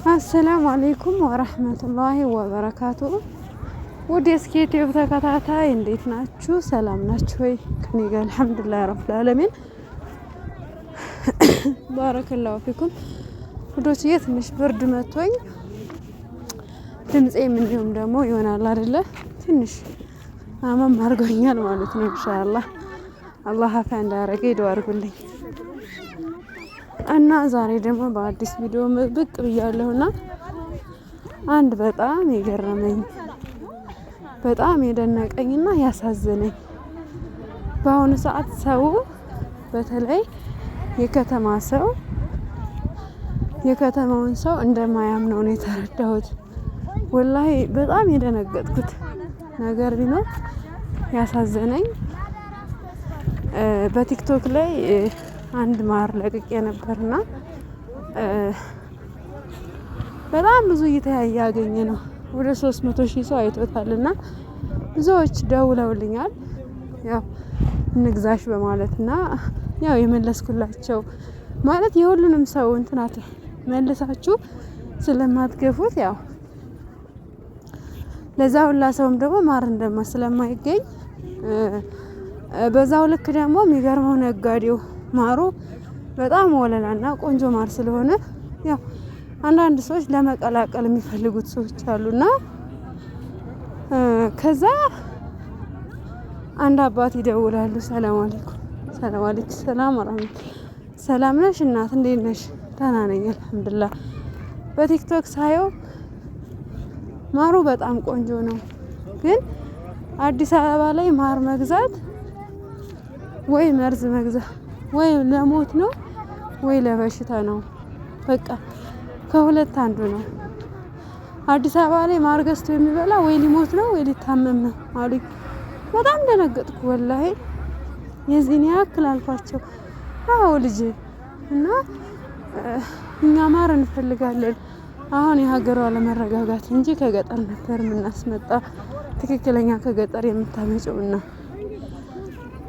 አሰላሙ አለይኩም ወራህመቱላሂ ወበረካቱ። ውድ የስኬት ዩቲዩብ ተከታታይ እንዴት ናችሁ? ሰላም ናችሁ ወይ? ከኔ ጋር አልሐምዱሊላህ ረብል ዓለሚን ባረከላሁ ፊኩም። ውዶችዬ ትንሽ ብርድ መቶኝ ድምጼም እንዲሁም ደግሞ ይሆናል አይደለ ትንሽ አመም አድርጎኛል ማለት ነው። ኢንሻአላህ አላህ አፋ እንዳያረገ ዱአ አድርጉልኝ። እና ዛሬ ደግሞ በአዲስ ቪዲዮ ብቅ ብያለሁና አንድ በጣም የገረመኝ በጣም የደነቀኝና ያሳዘነኝ በአሁኑ ሰዓት ሰው በተለይ የከተማ ሰው የከተማውን ሰው እንደማያምነው ነው የተረዳሁት። ወላሂ በጣም የደነገጥኩት ነገር ቢኖር ያሳዘነኝ በቲክቶክ ላይ አንድ ማር ለቅቄ ነበርና በጣም ብዙ እይታ ያገኘ ነው። ወደ 300,000 ሰው አይቶታልና ብዙዎች ደውለውልኛል። ያው እንግዛሽ በማለትና ያው የመለስኩላቸው ማለት የሁሉንም ሰው እንትናት መልሳችሁ ስለማትገፉት ያው ለዛ ሁላ ሰውም ደግሞ ማር ስለማይገኝ በዛው ልክ ደግሞ የሚገርመው ነጋዴው ማሩ በጣም ወለላና ቆንጆ ማር ስለሆነ ያው አንዳንድ ሰዎች ለመቀላቀል የሚፈልጉት ሰዎች አሉና ከዛ አንድ አባት ይደውላሉ። ሰላም አለይኩም ሰላም ወራህመት ሰላም ነሽ እናት እንዴት ነሽ? ደህና ነኝ አልሐምዱሊላህ። በቲክቶክ ሳየው ማሩ በጣም ቆንጆ ነው፣ ግን አዲስ አበባ ላይ ማር መግዛት ወይ መርዝ መግዛት ወይ ለሞት ነው ወይ ለበሽታ ነው። በቃ ከሁለት አንዱ ነው። አዲስ አበባ ላይ ማር ገዝቶ የሚበላ ወይ ሊሞት ነው ወይ ሊታመም ነው አሉኝ። በጣም ደነገጥኩ ወላሂ። የዚህን ያክል አልኳቸው። አዎ ልጅ እና እኛ ማር እንፈልጋለን አሁን የሀገሯ ለመረጋጋት እንጂ ከገጠር ነበር የምናስመጣ። ትክክለኛ ከገጠር የምታመጪውና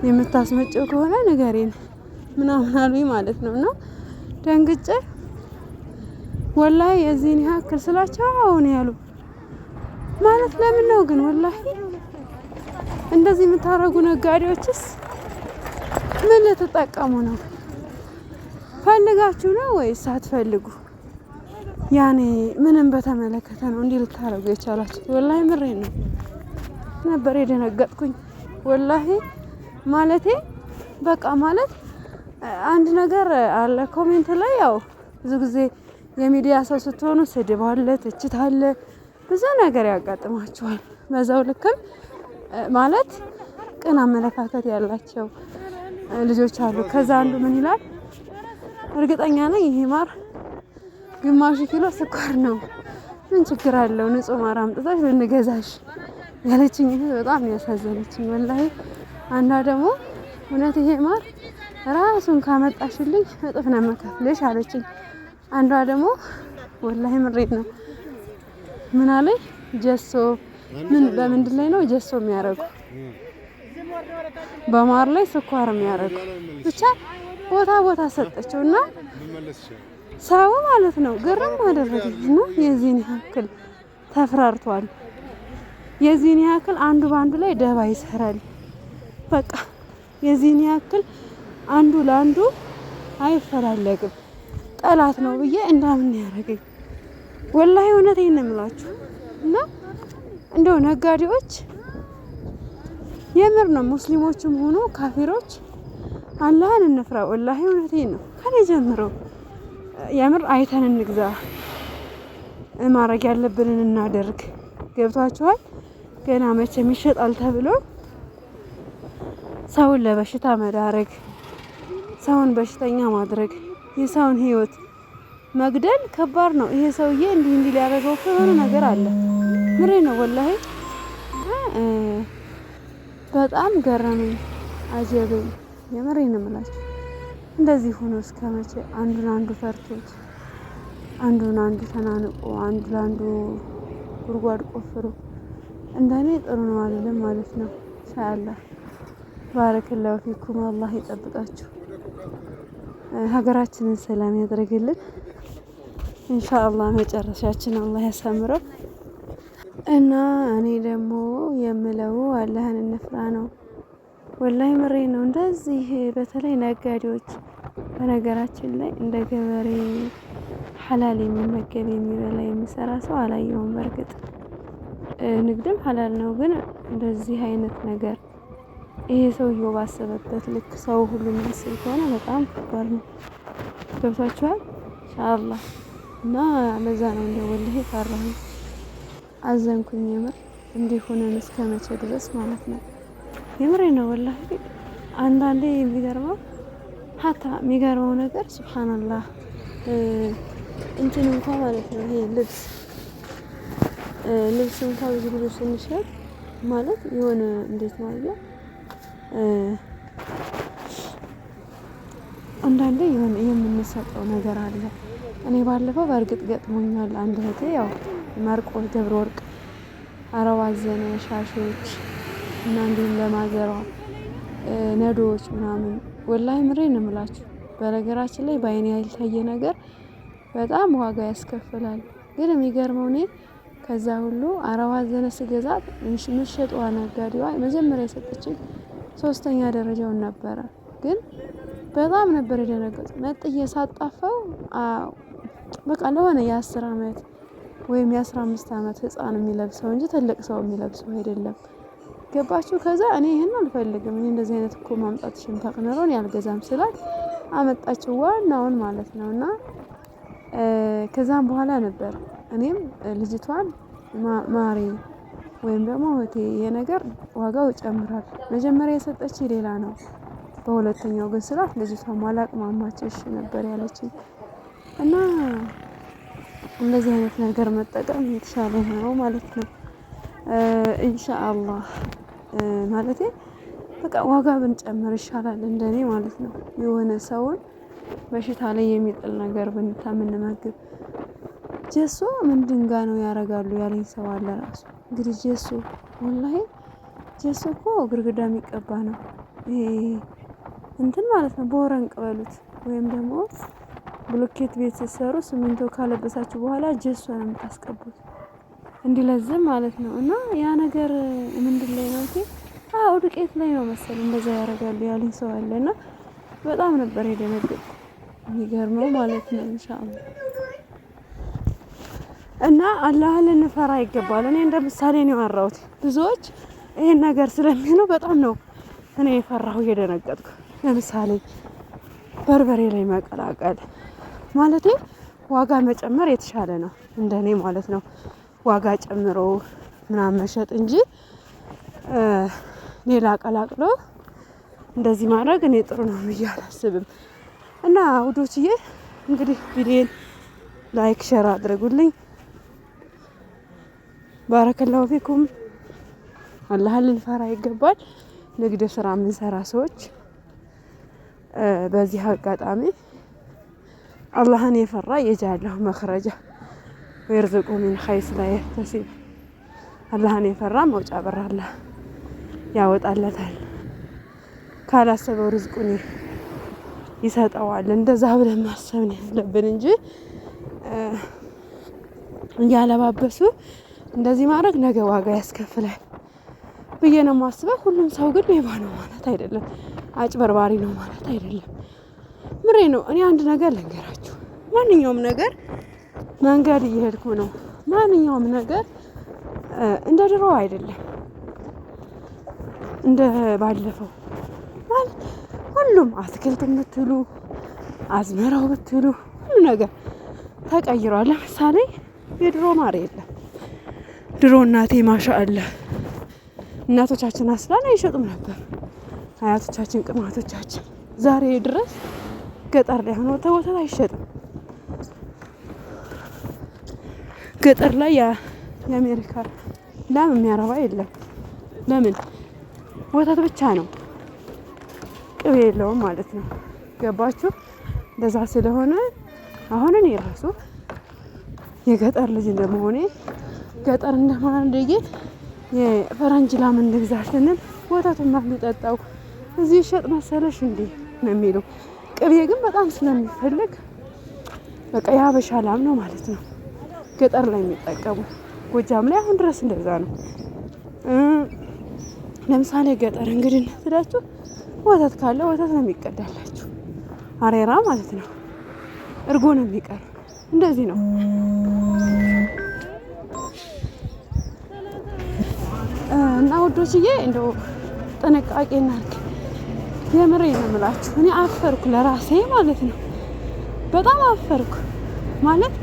የምታስመጪው ከሆነ ንገሪን ምናምን አሉኝ ማለት ነው። እና ደንግጬ ወላሂ የዚህን ያክል ስላቸው አሁን ያሉ ማለት ለምን ነው ግን ወላሂ እንደዚህ የምታረጉ ነጋዴዎችስ ምን ልትጠቀሙ ነው? ፈልጋችሁ ነው ወይስ አትፈልጉ? ያኔ ምንም በተመለከተ ነው እንዲህ ልታረጉ የቻላችሁ? ወላሂ ምሬን ነው ነበር የደነገጥኩኝ ወላሂ። ማለቴ በቃ ማለት አንድ ነገር አለ ኮሜንት ላይ ያው ብዙ ጊዜ የሚዲያ ሰው ስትሆኑ ስድብ አለ፣ ትችት አለ፣ ብዙ ነገር ያጋጥማችኋል። በዛው ልክም ማለት ቅን አመለካከት ያላቸው ልጆች አሉ። ከዛ አንዱ ምን ይላል? እርግጠኛ ነኝ ይሄ ማር ግማሽ ኪሎ ስኳር ነው፣ ምን ችግር አለው ንጹህ ማር አምጥተሽ ልንገዛሽ ያለችኝ በጣም ያሳዘነችኝ ወላሂ። አንዷ ደግሞ እውነት ይሄ ማር ራሱን ካመጣሽልኝ እጥፍ ነው መከፍልሽ አለችኝ። አንዷ ደግሞ ወላሂ ምሬት ነው ምን አለኝ? ጀሶ ምን በምንድን ላይ ነው ጀሶ የሚያረጉ? በማር ላይ ስኳር የሚያረጉ ብቻ ቦታ ሰጠችውና ሰው ማለት ነው ግርም አደረገኝና የዚህን ያክል ተፍራርቷል። የዚህን ያክል አንዱ በአንዱ ላይ ደባ ይሰራል። በቃ የዚህን ያክል አንዱ ለአንዱ አይፈላለግም፣ ጠላት ነው ብዬ እንዳምን ያደረገኝ ወላሂ እውነቴን ነው የምላችሁ። እና እንደው ነጋዴዎች የምር ነው ሙስሊሞችም ሆኖ ካፊሮች አላህን እንፍራ። ወላሂ እውነቴን ነው ከኔ ጀምሮ የምር አይተን እንግዛ፣ ማድረግ ያለብንን እናደርግ። ገብቷችኋል? ገና መቼም ይሸጣል ተብሎ ሰውን ለበሽታ መዳረግ፣ ሰውን በሽተኛ ማድረግ፣ የሰውን ህይወት መግደል ከባድ ነው። ይሄ ሰውዬ እንዲህ ሊያደርገው ከሆነ ነገር አለ። ምሬ ነው ወላሂ በጣም ገረመኝ፣ አጀበኝ። የምሬ ነው የምላችሁ። እንደዚህ ሆኖ እስከመቼ አንዱን አንዱ ፈርቶት አንዱን አንዱ ተናንቆ አንዱ ለአንዱ ጉድጓድ ቆፍሮ እንደኔ ጥሩ ነው አይደለም ማለት ነው። ኢንሻአላህ ባረከላሁ ፊኩም። አላህ ይጠብቃችሁ፣ ሀገራችንን ሰላም ያድርግልን። ኢንሻአላህ መጨረሻችን አላህ ያሳምረው። እና እኔ ደግሞ የምለው አላህን እንፍራ ነው። ወላሂ ምሬ ነው። እንደዚህ በተለይ ነጋዴዎች በነገራችን ላይ እንደ ገበሬ ሐላል የሚመገብ የሚበላ የሚሰራ ሰው አላየውም። በርግጥ ንግድም ሐላል ነው፣ ግን እንደዚህ አይነት ነገር ይሄ ሰውዬው ባሰበበት ልክ ሰው ሁሉ የሚያስብ ከሆነ በጣም ከባድ ነው። ገብቷችኋል? ኢንሻአላህ እና ለዛ ነው እንደ ወላሂ ፈራሁኝ፣ አዘንኩኝ። የምር እንዲህ ሆነን እስከ መቼ ድረስ ማለት ነው። የምሬ ነው ወላሂ። አንዳንዴ የሚገርመው ሀታ የሚገርመው ነገር ሱብሃንአላህ እንትን እንኳን ማለት ነው ይሄ ልብስ እንኳን ብዙ ልብስ ስንሸጥ ማለት የሆነ እንዴት ማለት አንዳንዴ የሆነ የምንሰጠው ነገር አለ። እኔ ባለፈው በእርግጥ ገጥሞኛል። አንድ እህቴ ያው ማርቆስ ገብረ ወርቅ አረዋዘነ ሻሾች እና እንዲሁም ለማዘሯ ነዶዎች ምናምን ወላሂ ምሬን ነው የምላችሁ። በነገራችን ላይ በአይኔ ያልታየ ነገር በጣም ዋጋ ያስከፍላል። ግን የሚገርመው እኔ ከዛ ሁሉ አረዋዘነ ስገዛት ምሽጧ ነጋዴዋ መጀመሪያ የሰጠችኝ 3ኛ ደረጃውን ነበረ። ግን በጣም ነበር የደነገጥኩት። ነጥዬ ሳጣፋው በቃ ለሆነ የ10 አመት ወይም የ15 አመት ህፃን የሚለብሰው እንጂ ትልቅ ሰው የሚለብሰው አይደለም። ገባችሁ? ከዛ እኔ ይሄን አልፈልግም፣ እኔ እንደዚህ አይነት እኮ ማምጣትሽን ታቅነሮን ያልገዛም ስላት አመጣችው ዋናውን ማለት ነው። እና ከዛም በኋላ ነበር እኔም ልጅቷን ማሬ ወይም ደግሞ እህቴ የነገር ዋጋው ይጨምራል፣ መጀመሪያ የሰጠች ሌላ ነው፣ በሁለተኛው ግን ስላት ልጅቷ ማላቅማማችሽ ነበር ያለችኝ። እና እንደዚህ አይነት ነገር መጠቀም የተሻለ ነው ማለት ነው። ኢንሻአላህ ማለቴ በቃ ዋጋ ብንጨምር ይሻላል እንደኔ ማለት ነው። የሆነ ሰውን በሽታ ላይ የሚጥል ነገር ብንታምንመግብ ጀሶ ምን ድንጋይ ነው ያረጋሉ ያለኝ ሰው አለ። ራሱ እንግዲህ ጀሶ ወላሂ ጀሶ እኮ ግርግዳ የሚቀባ ነው። ይሄ እንትን ማለት ነው። በወረንቅ በሉት ወይም ደግሞ ብሎኬት ቤት ስትሰሩ ሲሚንቶ ካለበሳችሁ በኋላ ጀሶ ነው የምታስቀቡት እንዲለዝም ማለት ነው። እና ያ ነገር ምንድን ላይ ነው እንዴ? ዱቄት ላይ ነው መሰል እንደዛ ያረጋሉ ያለኝ ሰው አለና በጣም ነበር የደነገጥኩት። የሚገርመው ማለት ነው። ኢንሻአላህ እና አላህን ልንፈራ ይገባል። እኔ እንደ ምሳሌ ነው ያወራሁት። ብዙዎች ይሄን ነገር ስለሚሉ በጣም ነው እኔ የፈራሁ የደነገጥኩ። ለምሳሌ በርበሬ ላይ መቀላቀል ማለቴ ዋጋ መጨመር የተሻለ ነው እንደኔ ማለት ነው። ዋጋ ጨምሮ ምናምን መሸጥ እንጂ ሌላ ቀላቅሎ እንደዚህ ማድረግ እኔ ጥሩ ነው ብዬ አላስብም። እና ውዶችዬ እንግዲህ ቪዲዮን ላይክ ሼር አድርጉልኝ። ባረከላሁ ፊኩም። አላህን ልንፈራ ይገባል። ንግድ ስራ የምንሰራ ሰዎች በዚህ አጋጣሚ አላህን የፈራ የጃለሁ መخرጃ ወይርዝቁ ሚን ሐይስ ላ ያህተሲብ። አላህን የፈራ መውጫ በር አላህ ያወጣለታል፣ ካላሰበው ርዝቁን ይሰጠዋል። እንደዛ ብለን ማሰብ ነው ያለብን እንጂ እያለባበሱ እንደዚህ ማድረግ ነገ ዋጋ ያስከፍላል ብዬ ነው የማስበው። ሁሉም ሰው ግን ሌባ ነው ማለት አይደለም፣ አጭበርባሪ ነው ማለት አይደለም። ምሬ ነው። እኔ አንድ ነገር ልንገራችሁ፣ ማንኛውም ነገር መንገድ እየሄድኩ ነው፣ ማንኛውም ነገር እንደ ድሮ አይደለም፣ እንደ ባለፈው ማለት ሁሉም አትክልት ብትሉ አዝመራው ብትሉ ሁሉ ነገር ተቀይሯል። ለምሳሌ የድሮ ማር የለም። ድሮ እናቴ ማሻአላህ እናቶቻችን አስላን አይሸጡም ነበር፣ አያቶቻችን ቅማቶቻችን። ዛሬ ድረስ ገጠር ላይ ሆኖ ወተት አይሸጥም። ገጠር ላይ የአሜሪካ ላም የሚያረባ የለም። ለምን? ወተት ብቻ ነው፣ ቅቤ የለውም ማለት ነው። ገባችሁ? እንደዛ ስለሆነ አሁን እኔ ራሱ የገጠር ልጅ እንደመሆኔ ገጠር እንደማንደየ የፈረንጅ ላም እንግዛ ስንል ወተቱን ማን ሊጠጣው እዚህ ሸጥ መሰለሽ እንዴ ነው የሚሉ። ቅቤ ግን በጣም ስለሚፈልግ በቃ የሀበሻ ላም ነው ማለት ነው ገጠር ላይ የሚጠቀሙ። ጎጃም ላይ አሁን ድረስ እንደዛ ነው። ለምሳሌ ገጠር እንግዲህ ትዳችሁ ወተት ካለ ወተት ነው የሚቀዳላችሁ፣ አሬራ ማለት ነው። እርጎ ነው የሚቀር። እንደዚህ ነው። እና ውዶችዬ እንደው ጥንቃቄ እናድርግ። የምሬ ነው የምላችሁ። እኔ አፈርኩ ለራሴ ማለት ነው። በጣም አፈርኩ ማለት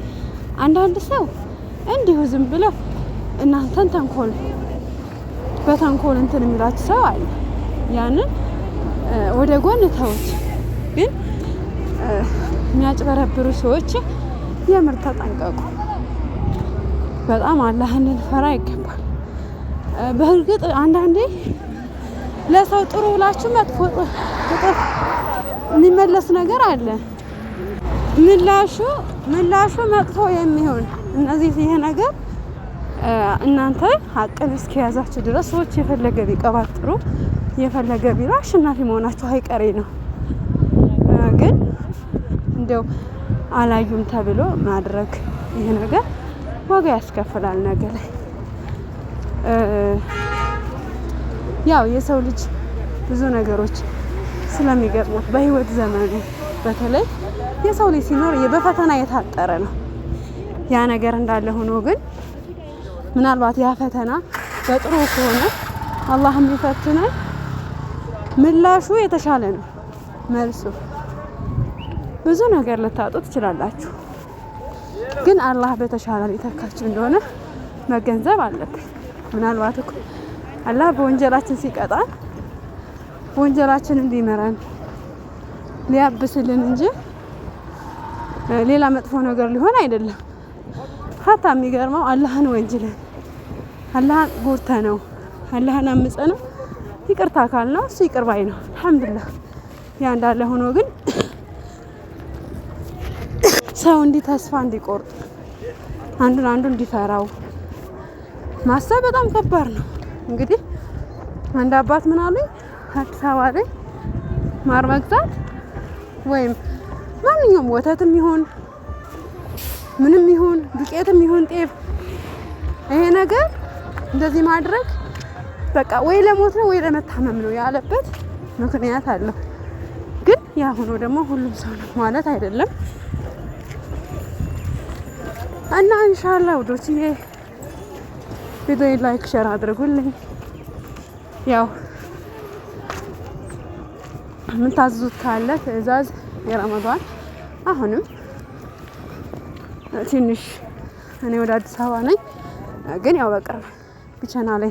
አንዳንድ ሰው እንዲሁ ዝም ብለው እናንተን ተንኮል በተንኮል እንትን የሚላችሁ ሰው አለ። ያንን ወደ ጎን ተውት። ግን የሚያጭበረብሩ ሰዎች የምር ተጠንቀቁ። በጣም አላህን ልንፈራ ይገባል። በእርግጥ አንዳንዴ ለሰው ጥሩ ብላችሁ መጥፎ እጥፍ የሚመለስ ነገር አለ። ምላሹ መጥፎ የሚሆን እነዚህ ይሄ ነገር እናንተ ሀቅን እስከያዛችሁ ድረስ ሰዎች የፈለገ ቢቀባጥሩ የፈለገ ቢሉ አሸናፊ መሆናችሁ አይቀሬ ነው። ግን እንደው አላዩም ተብሎ ማድረግ ይሄ ነገር ዋጋ ያስከፍላል ነገ ላይ። ያው የሰው ልጅ ብዙ ነገሮች ስለሚገጥሙት በህይወት ዘመኑ በተለይ የሰው ልጅ ሲኖር በፈተና የታጠረ ነው። ያ ነገር እንዳለ ሆኖ ግን ምናልባት ያ ፈተና በጥሩ ከሆነ አላህም ይፈትናል። ምላሹ የተሻለ ነው። መልሱ ብዙ ነገር ልታጡ ትችላላችሁ። ግን አላህ በተሻለ ሊተካችሁ እንደሆነ መገንዘብ አለብን። ምናልባት እኮ አላህ በወንጀላችን ሲቀጣን ወንጀላችንን እንዲመረን ሊያብስልን እንጂ ሌላ መጥፎ ነገር ሊሆን አይደለም። ሀታ የሚገርመው አላህን ወንጅለን አላህን ጎርተ ነው አላህን አምፀ ነው ይቅርታ ካልነው እሱ ይቅር ባይ ነው። አልሐምዱሊላህ። ያ እንዳለ ሆኖ ግን ሰው እንዲህ ተስፋ እንዲቆርጥ አንዱ እንዲፈራው ማሰብ በጣም ከባድ ነው። እንግዲህ አንድ አባት ምን አሉኝ፣ አዲስ አበባ ላይ ማር መግዛት ወይም ማንኛውም ወተትም ይሁን ምንም ይሁን ዱቄትም ይሁን ጤፍ ይሄ ነገር እንደዚህ ማድረግ በቃ ወይ ለሞት ነው ወይ ለመታመም ነው ያለበት ምክንያት አለው። ግን ያ ሆኖ ደግሞ ሁሉም ሰው ነው ማለት አይደለም። እና ኢንሻአላህ ወዶችዬ ቪዲዮ ላይክ ሼር አድርጉልኝ። ያው የምታዝዙት ካለ ትዕዛዝ የረመዳን አሁንም ትንሽ እኔ ወደ አዲስ አበባ ነኝ፣ ግን ያው በቅርብ ብቻና ላይ